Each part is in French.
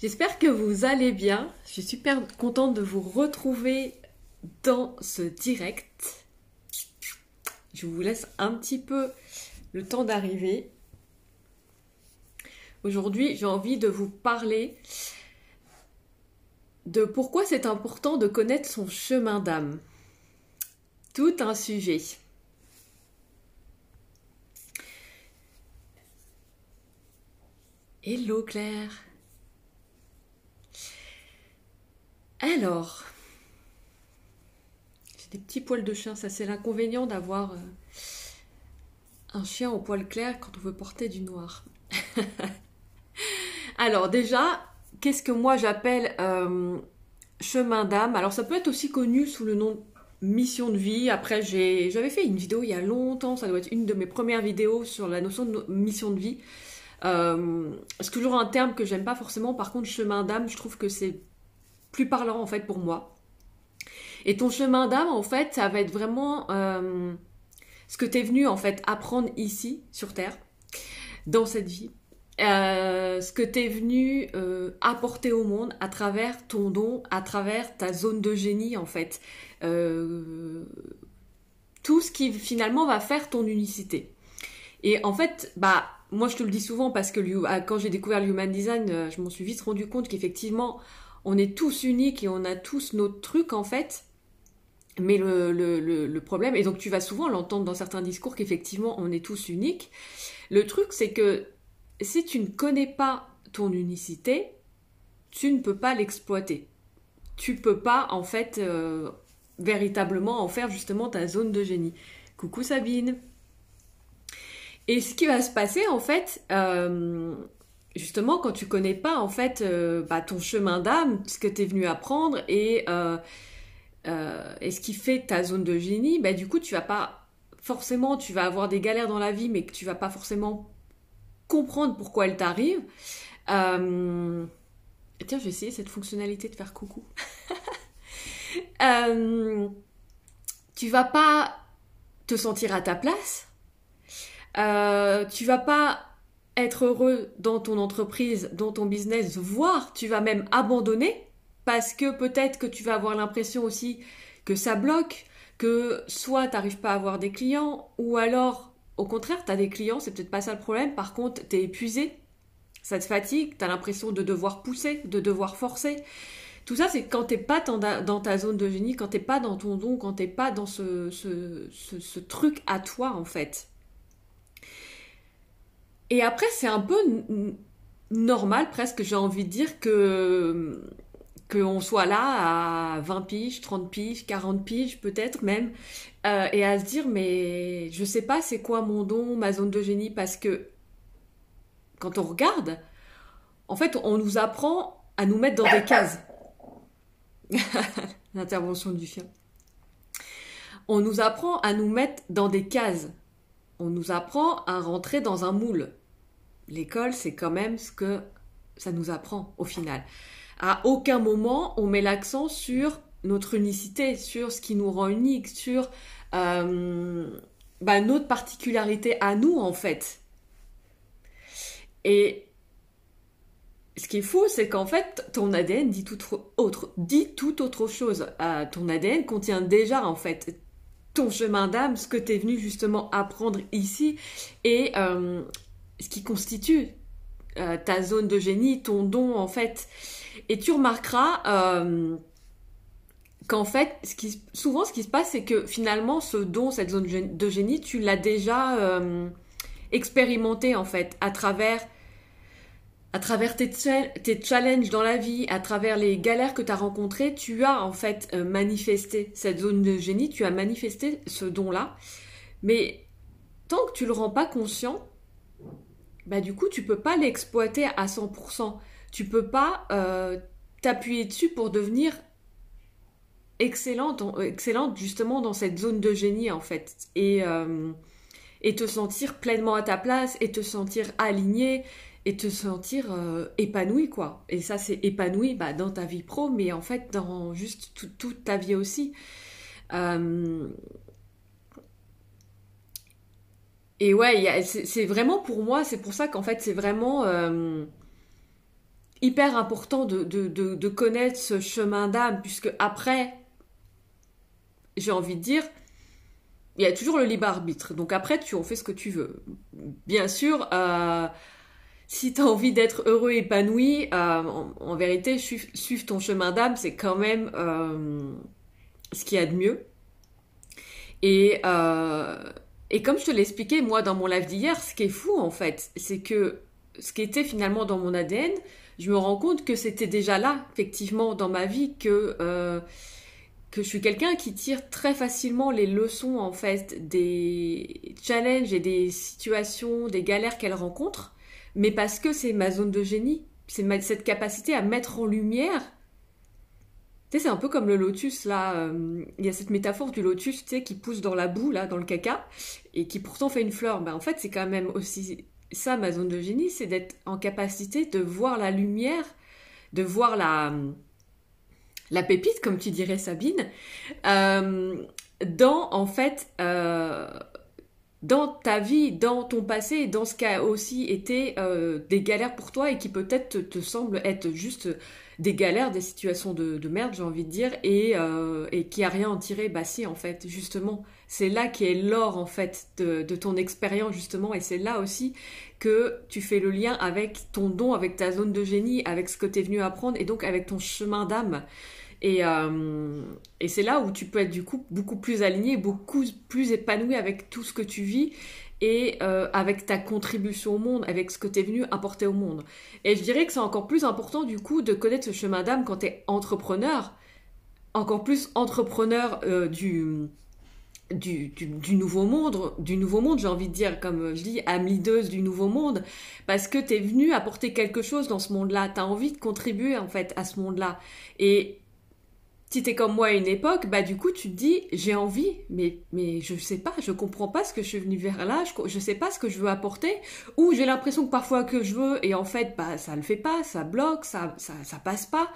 J'espère que vous allez bien. Je suis super contente de vous retrouver dans ce direct. Je vous laisse un petit peu le temps d'arriver. Aujourd'hui, j'ai envie de vous parler de pourquoi c'est important de connaître son chemin d'âme. Tout un sujet. Hello Claire. Alors, j'ai des petits poils de chien, ça c'est l'inconvénient d'avoir un chien au poil clair quand on veut porter du noir. Alors déjà, qu'est-ce que moi j'appelle chemin d'âme? Alors ça peut être aussi connu sous le nom de mission de vie. Après j'avais fait une vidéo il y a longtemps, ça doit être une de mes premières vidéos sur la notion de mission de vie. C'est toujours un terme que j'aime pas forcément, par contre chemin d'âme, je trouve que c'est plus parlant en fait pour moi. Et ton chemin d'âme en fait, ça va être vraiment ce que tu es venu en fait apprendre ici sur Terre, dans cette vie. Ce que tu es venu apporter au monde à travers ton don, à travers ta zone de génie en fait. Tout ce qui finalement va faire ton unicité. Et en fait, moi je te le dis souvent parce que quand j'ai découvert le Human Design, je m'en suis vite rendu compte qu'effectivement, on est tous uniques et on a tous notre truc en fait. Mais le problème, et donc tu vas souvent l'entendre dans certains discours qu'effectivement on est tous uniques. Le truc c'est que si tu ne connais pas ton unicité, tu ne peux pas l'exploiter. Tu peux pas en fait véritablement en faire justement ta zone de génie. Coucou Sabine. Et ce qui va se passer en fait, justement quand tu connais pas en fait ton chemin d'âme, ce que tu es venu apprendre et ce qui fait ta zone de génie, du coup tu vas pas forcément, tu vas avoir des galères dans la vie, mais que tu vas pas forcément comprendre pourquoi elles t'arrivent. Tiens, je vais essayer cette fonctionnalité de faire coucou. Tu vas pas te sentir à ta place. Tu vas pas être heureux dans ton entreprise, dans ton business, voire tu vas même abandonner parce que peut-être que tu vas avoir l'impression aussi que ça bloque, que soit tu n'arrives pas à avoir des clients ou alors au contraire tu as des clients, c'est peut-être pas ça le problème, par contre tu es épuisé, ça te fatigue, tu as l'impression de devoir pousser, de devoir forcer. Tout ça, c'est quand t'es pas dans ta zone de génie, quand t'es pas dans ton don, quand t'es pas dans ce truc à toi en fait. Et après, c'est un peu normal, presque, j'ai envie de dire, qu'on soit là à 20 piges, 30 piges, 40 piges, peut-être même, et à se dire, mais je sais pas c'est quoi mon don, ma zone de génie, parce que quand on regarde, en fait, on nous apprend à nous mettre dans des cases. L'intervention du chien. On nous apprend à nous mettre dans des cases. On nous apprend à rentrer dans un moule. L'école, c'est quand même ce que ça nous apprend au final. À aucun moment, on met l'accent sur notre unicité, sur ce qui nous rend unique, sur notre particularité à nous, en fait. Et ce qui est fou, c'est qu'en fait, ton ADN dit tout autre chose. Ton ADN contient déjà, en fait, ton chemin d'âme, ce que tu es venu justement apprendre ici, et ce qui constitue ta zone de génie, ton don en fait. Et tu remarqueras qu'en fait, souvent ce qui se passe, c'est que finalement ce don, cette zone de génie, tu l'as déjà expérimenté en fait à travers tes challenges dans la vie, à travers les galères que tu as rencontrées, tu as en fait manifesté cette zone de génie, tu as manifesté ce don-là. Mais tant que tu le rends pas conscient, du coup, tu peux pas l'exploiter à 100%. Tu peux pas t'appuyer dessus pour devenir excellente justement dans cette zone de génie en fait. Et te sentir pleinement à ta place, et te sentir aligné, et te sentir épanoui quoi. Et ça c'est épanoui dans ta vie pro, mais en fait dans juste toute ta vie aussi. Et ouais, c'est vraiment pour moi, c'est pour ça qu'en fait c'est vraiment hyper important de connaître ce chemin d'âme, puisque après, j'ai envie de dire, il y a toujours le libre arbitre. Donc après, tu en fais ce que tu veux. Bien sûr, si tu as envie d'être heureux, épanoui, en vérité, suivre ton chemin d'âme, c'est quand même ce qu'il y a de mieux. Et comme je te l'ai expliqué, moi, dans mon live d'hier, ce qui est fou, en fait, c'est que ce qui était finalement dans mon ADN, je me rends compte que c'était déjà là, effectivement, dans ma vie, que je suis quelqu'un qui tire très facilement les leçons, en fait, des challenges et des situations, des galères qu'elle rencontre, mais parce que c'est ma zone de génie, cette capacité à mettre en lumière. Tu sais, c'est un peu comme le lotus, là. Il y a cette métaphore du lotus, tu sais, qui pousse dans la boue, là, dans le caca, et qui pourtant fait une fleur. Ben, en fait, c'est quand même aussi ça, ma zone de génie, c'est d'être en capacité de voir la lumière, de voir la pépite, comme tu dirais, Sabine, en fait, dans ta vie, dans ton passé, et dans ce qui a aussi été des galères pour toi et qui peut-être te semble être juste des galères, des situations de merde, j'ai envie de dire, et qui a rien à en tirer. Bah si, en fait, justement, c'est là qu'est l'or, en fait, de ton expérience, justement, et c'est là aussi que tu fais le lien avec ton don, avec ta zone de génie, avec ce que tu es venu apprendre, et donc avec ton chemin d'âme. Et c'est là où tu peux être du coup beaucoup plus aligné, beaucoup plus épanoui avec tout ce que tu vis et avec ta contribution au monde, avec ce que tu es venu apporter au monde. Et je dirais que c'est encore plus important du coup de connaître ce chemin d'âme quand tu es entrepreneur, encore plus entrepreneur du nouveau monde, j'ai envie de dire, comme je dis, âme leaduse du nouveau monde, parce que tu es venu apporter quelque chose dans ce monde-là, tu as envie de contribuer en fait à ce monde-là. Et si t'es comme moi à une époque, bah du coup tu te dis j'ai envie, mais je sais pas, je comprends pas ce que je suis venue vers là, je sais pas ce que je veux apporter, ou j'ai l'impression que parfois que je veux et en fait bah ça le fait pas, ça bloque, ça passe pas.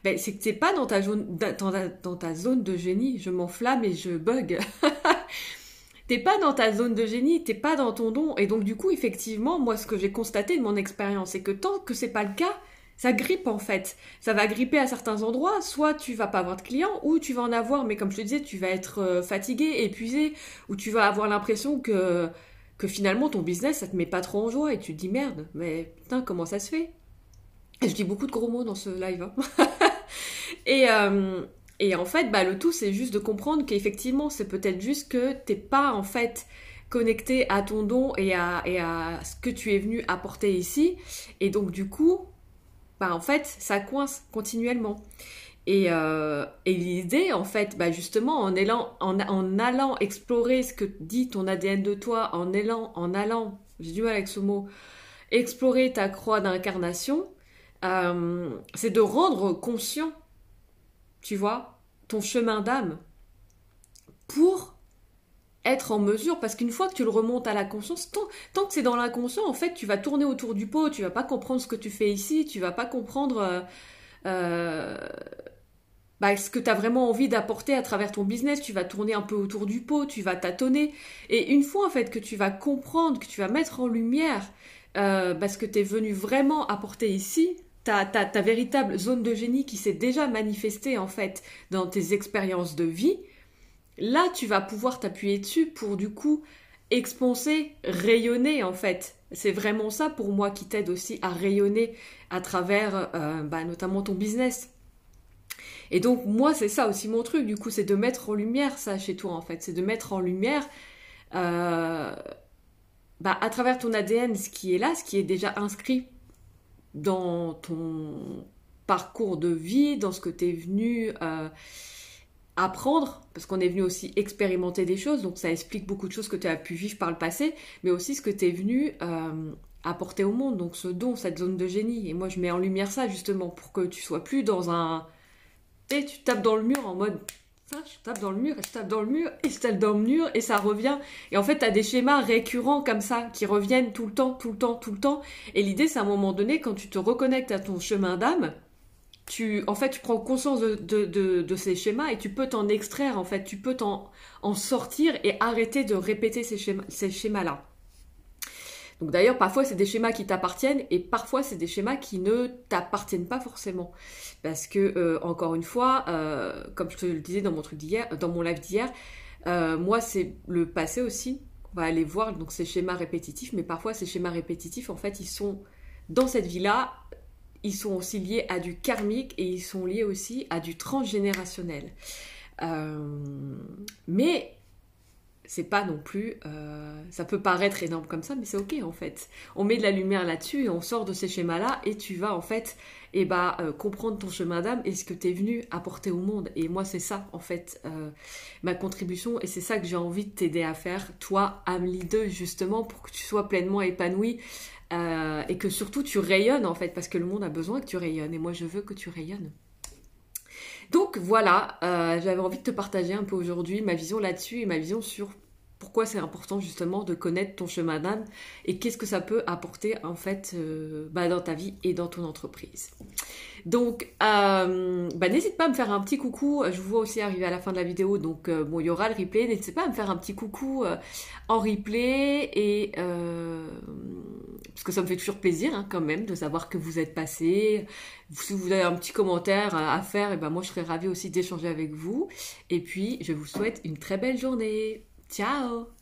Ben c'est que t'es pas dans ta zone de génie. Je m'enflamme et je bug. T'es pas dans ta zone de génie, t'es pas dans ton don, et donc du coup effectivement moi ce que j'ai constaté de mon expérience c'est que tant que c'est pas le cas, ça grippe en fait. Ça va gripper à certains endroits, soit tu vas pas avoir de clients, ou tu vas en avoir, mais comme je te disais, tu vas être fatigué, épuisé, ou tu vas avoir l'impression que finalement ton business, ça te met pas trop en joie, et tu te dis merde, mais putain, comment ça se fait? Et je dis beaucoup de gros mots dans ce live. Hein. Et en fait, bah, le tout, c'est juste de comprendre qu'effectivement, c'est peut-être juste que t'es pas en fait connecté à ton don et à ce que tu es venu apporter ici. Et donc du coup, bah en fait, ça coince continuellement. Et l'idée, en fait, bah justement, en allant explorer ce que dit ton ADN de toi, en allant, j'ai du mal avec ce mot, explorer ta croix d'incarnation, c'est de rendre conscient, tu vois, ton chemin d'âme pour être en mesure, parce qu'une fois que tu le remontes à la conscience, tant que c'est dans l'inconscient, en fait, tu vas tourner autour du pot, tu vas pas comprendre ce que tu fais ici, tu vas pas comprendre bah, ce que tu as vraiment envie d'apporter à travers ton business, tu vas tourner un peu autour du pot, tu vas tâtonner, et une fois en fait que tu vas comprendre, que tu vas mettre en lumière ce que tu es venu vraiment apporter ici, ta véritable zone de génie qui s'est déjà manifestée en fait dans tes expériences de vie, là, tu vas pouvoir t'appuyer dessus pour du coup expanser, rayonner en fait. C'est vraiment ça pour moi qui t'aide aussi à rayonner à travers notamment ton business. Et donc moi, c'est ça aussi mon truc du coup, c'est de mettre en lumière ça chez toi en fait. C'est de mettre en lumière à travers ton ADN ce qui est là, ce qui est déjà inscrit dans ton parcours de vie, dans ce que tu es venu apprendre, parce qu'on est venu aussi expérimenter des choses, donc ça explique beaucoup de choses que tu as pu vivre par le passé, mais aussi ce que tu es venu apporter au monde, donc ce don, cette zone de génie. Et moi, je mets en lumière ça, justement, pour que tu sois plus dans un... Et tu tapes dans le mur en mode... Ça, je tape dans le mur, et je tape dans le mur, et je tape dans le mur, et ça revient. Et en fait, tu as des schémas récurrents comme ça, qui reviennent tout le temps, tout le temps, tout le temps. Et l'idée, c'est à un moment donné, quand tu te reconnectes à ton chemin d'âme, tu prends conscience de ces schémas et tu peux t'en extraire, en fait, tu peux en sortir et arrêter de répéter ces schémas-là. Donc d'ailleurs, parfois c'est des schémas qui t'appartiennent et parfois c'est des schémas qui ne t'appartiennent pas forcément. Parce que, encore une fois, comme je te le disais dans mon truc d'hier, dans mon live d'hier, moi c'est le passé aussi. On va aller voir donc ces schémas répétitifs, mais parfois ces schémas répétitifs, en fait, ils sont dans cette vie-là, ils sont aussi liés à du karmique et ils sont liés aussi à du transgénérationnel. Mais c'est pas non plus, ça peut paraître énorme comme ça, mais c'est ok en fait. On met de la lumière là-dessus et on sort de ces schémas-là et tu vas en fait comprendre ton chemin d'âme et ce que tu es venu apporter au monde. Et moi c'est ça en fait ma contribution et c'est ça que j'ai envie de t'aider à faire, toi âme leader justement, pour que tu sois pleinement épanouie et que surtout tu rayonnes en fait, parce que le monde a besoin que tu rayonnes et moi je veux que tu rayonnes. Donc voilà, j'avais envie de te partager un peu aujourd'hui ma vision là-dessus et ma vision sur pourquoi c'est important justement de connaître ton chemin d'âme et qu'est-ce que ça peut apporter en fait dans ta vie et dans ton entreprise. Donc n'hésite pas à me faire un petit coucou, je vous vois aussi arriver à la fin de la vidéo, donc bon il y aura le replay, n'hésitez pas à me faire un petit coucou en replay et parce que ça me fait toujours plaisir hein, quand même de savoir que vous êtes passé. Si vous avez un petit commentaire à faire, et ben moi je serais ravie aussi d'échanger avec vous. Et puis je vous souhaite une très belle journée. Ciao!